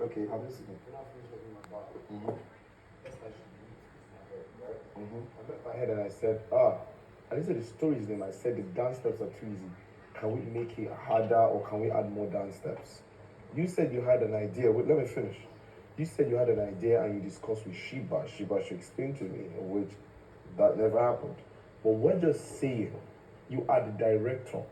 Okay, I'm listening. When I finished talking about that's actually right? I met my head and I said, I didn't say the story's name, I said the dance steps are too easy. Can we make it harder or can we add more dance steps? You said you had an idea. Wait, let me finish. You said you had an idea and you discussed with Sheba. Sheba should explain to me, in which that never happened. But we're just saying you are the director.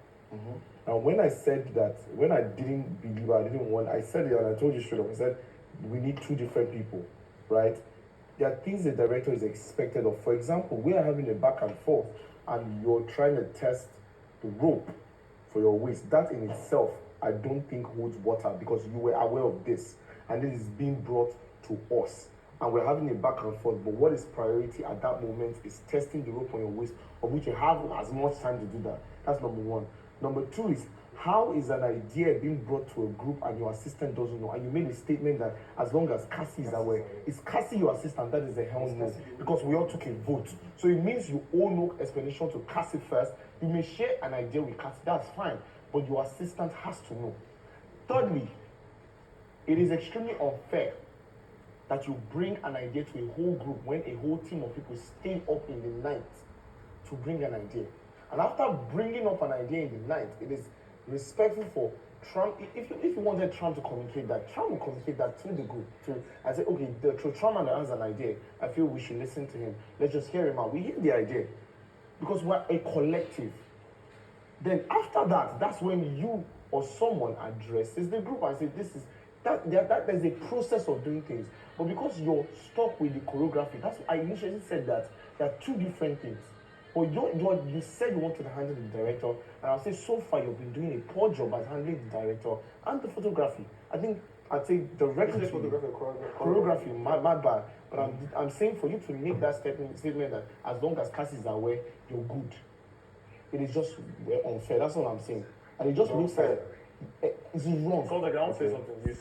Now, when I said that, when I didn't believe, I said it and I told you straight up, I said, we need two different people, right? There are things the director is expected of. For example, we are having a back and forth and you're trying to test the rope for your waist. That in itself, I don't think holds water because you were aware of this and this is being brought to us. And we're having a back and forth, but what is priority at that moment is testing the rope on your waist, of which you have as much time to do that. That's number one. Number two is, how is an idea being brought to a group and your assistant doesn't know? And you made a statement that as long as Cassie is aware, is Cassie your assistant? That is a hell no, because we all took a vote. So it means you owe no explanation to Cassie first. You may share an idea with Cassie, that's fine, but your assistant has to know. Thirdly, it is extremely unfair that you bring an idea to a whole group when a whole team of people stay up in the night to bring an idea. And after bringing up an idea in the night, it is respectful for Trump. If you wanted Trump to communicate that, Trump will communicate that to the group. And say, okay, Trump has an idea. I feel we should listen to him. Let's just hear him out. We hear the idea. Because we're a collective. Then after that, that's when you or someone addresses the group and says, this is there's a process of doing things. But because you're stuck with the choreography, that's why I initially said that there are two different things. But you said you wanted to handle the director, and I'll say so far you've been doing a poor job at handling the director and the photography. I think I'd say directly to choreography, my bad. But I'm saying for you to make that statement that as long as Cassie is aware, you're good. It is just unfair. That's all I'm saying. And it just looks like it's wrong. Sounds like I want to say something.